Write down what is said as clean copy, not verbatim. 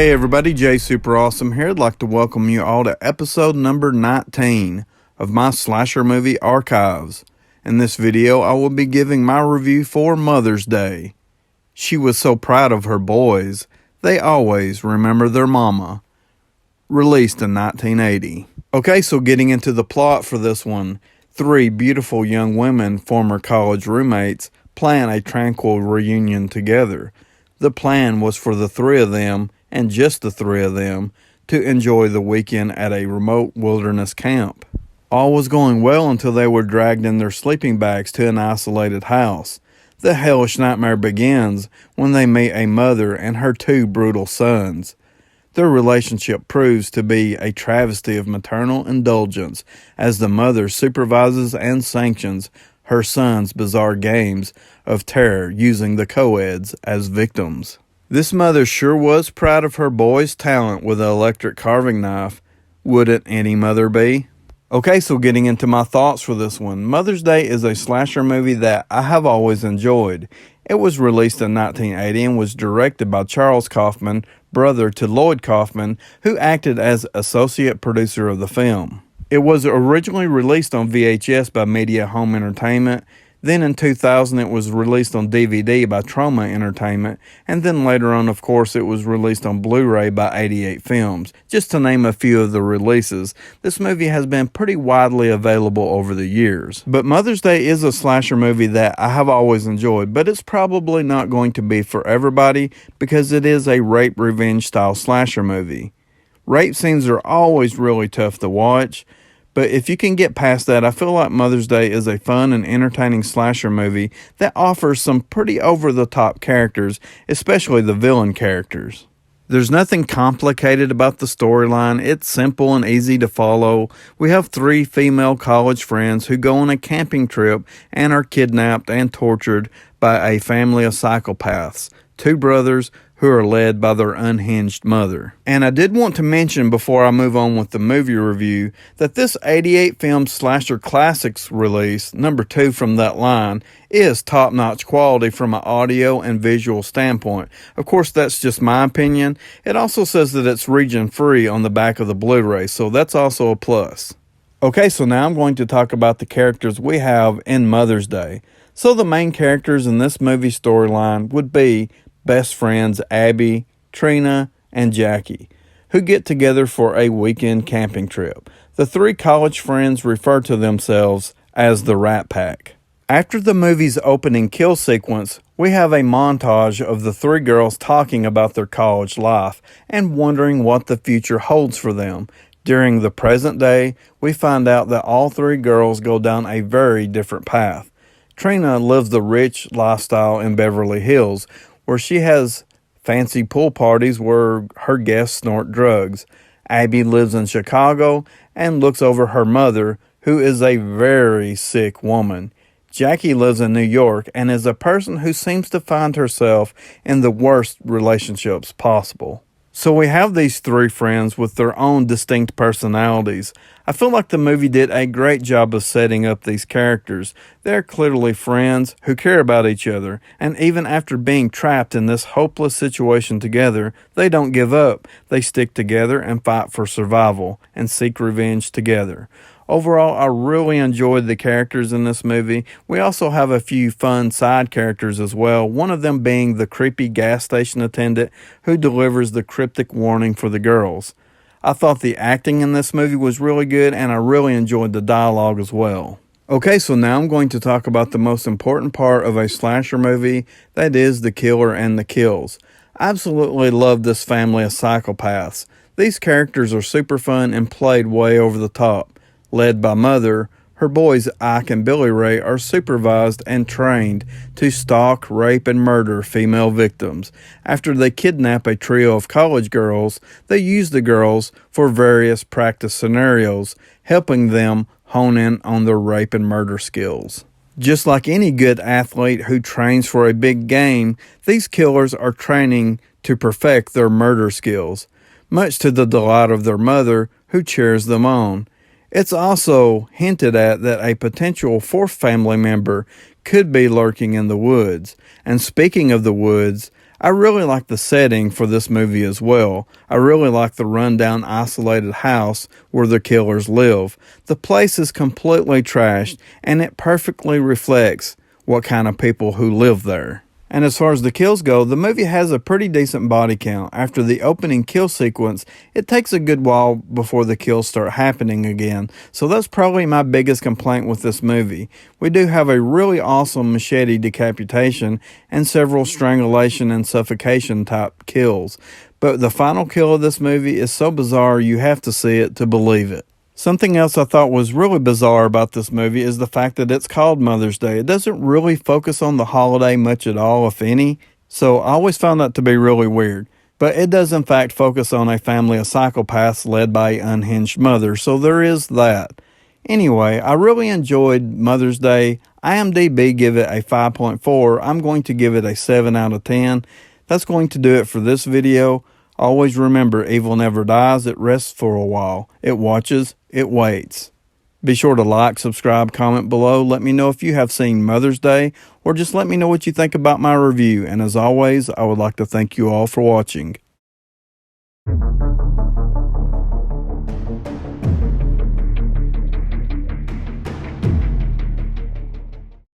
Hey everybody, Jay Super Awesome here. I'd like to welcome you all to episode number 19 of my Slasher Movie Archives. In this video, I will be giving my review for Mother's Day. She was so proud of her boys, they always remember their mama. Released in 1980. Okay, so getting into the plot for this one. Three beautiful young women, former college roommates, plan a tranquil reunion together. The plan was for the three of them, and just the three of them, to enjoy the weekend at a remote wilderness camp. All was going well until they were dragged in their sleeping bags to an isolated house. The hellish nightmare begins when they meet a mother and her two brutal sons. Their relationship proves to be a travesty of maternal indulgence as the mother supervises and sanctions her sons' bizarre games of terror using the co-eds as victims. This mother sure was proud of her boy's talent with an electric carving knife. Wouldn't any mother be? Okay, so getting into my thoughts for this one. Mother's Day is a slasher movie that I have always enjoyed. It was released in 1980 and was directed by Charles Kaufman, brother to Lloyd Kaufman, who acted as associate producer of the film. It was originally released on VHS by Media Home Entertainment. Then in 2000 it was released on DVD by Trauma Entertainment, and then later on, of course, it was released on Blu-ray by 88 Films, just to name a few of the releases. This movie has been pretty widely available over the years. But Mother's Day is a slasher movie that I have always enjoyed, but it's probably not going to be for everybody because it is a rape revenge style slasher movie. Rape scenes are always really tough to watch. But if you can get past that, I feel like Mother's Day is a fun and entertaining slasher movie that offers some pretty over-the-top characters, especially the villain characters. There's nothing complicated about the storyline. It's simple and easy to follow. We have three female college friends who go on a camping trip and are kidnapped and tortured by a family of psychopaths, two brothers who are led by their unhinged mother. And I did want to mention before I move on with the movie review that this 88 Film Slasher Classics release, number 2 from that line, is top-notch quality from an audio and visual standpoint. Of course, that's just my opinion. It also says that it's region-free on the back of the Blu-ray, so that's also a plus. Okay, so now I'm going to talk about the characters we have in Mother's Day. So the main characters in this movie storyline would be best friends Abby, Trina, and Jackie, who get together for a weekend camping trip. The three college friends refer to themselves as the Rat Pack. After the movie's opening kill sequence, we have a montage of the three girls talking about their college life and wondering what the future holds for them. During the present day, we find out that all three girls go down a very different path. Trina lives the rich lifestyle in Beverly Hills, where she has fancy pool parties where her guests snort drugs. Abby lives in Chicago and looks over her mother, who is a very sick woman. Jackie lives in New York and is a person who seems to find herself in the worst relationships possible. So we have these three friends with their own distinct personalities. I feel like the movie did a great job of setting up these characters. They're clearly friends who care about each other, and even after being trapped in this hopeless situation together, they don't give up. They stick together and fight for survival and seek revenge together. Overall, I really enjoyed the characters in this movie. We also have a few fun side characters as well, one of them being the creepy gas station attendant who delivers the cryptic warning for the girls. I thought the acting in this movie was really good, and I really enjoyed the dialogue as well. Okay, so now I'm going to talk about the most important part of a slasher movie, that is the killer and the kills. I absolutely love this family of psychopaths. These characters are super fun and played way over the top. Led by Mother, her boys Ike and Billy Ray are supervised and trained to stalk, rape, and murder female victims. After they kidnap a trio of college girls, they use the girls for various practice scenarios, helping them hone in on their rape and murder skills. Just like any good athlete who trains for a big game, these killers are training to perfect their murder skills, much to the delight of their mother, who cheers them on. It's also hinted at that a potential fourth family member could be lurking in the woods. And speaking of the woods, I really like the setting for this movie as well. I really like the rundown, isolated house where the killers live. The place is completely trashed, and it perfectly reflects what kind of people who live there. And as far as the kills go, the movie has a pretty decent body count. After the opening kill sequence, it takes a good while before the kills start happening again. So that's probably my biggest complaint with this movie. We do have a really awesome machete decapitation and several strangulation and suffocation type kills. But the final kill of this movie is so bizarre you have to see it to believe it. Something else I thought was really bizarre about this movie is the fact that it's called Mother's Day. It doesn't really focus on the holiday much at all, if any, so I always found that to be really weird. But it does in fact focus on a family of psychopaths led by an unhinged mother, so there is that. Anyway, I really enjoyed Mother's Day. IMDb give it a 5.4. I'm going to give it a 7 out of 10. That's going to do it for this video. Always remember, evil never dies, it rests for a while. It watches, it waits. Be sure to like, subscribe, comment below. Let me know if you have seen Mother's Day, or just let me know what you think about my review. And as always, I would like to thank you all for watching.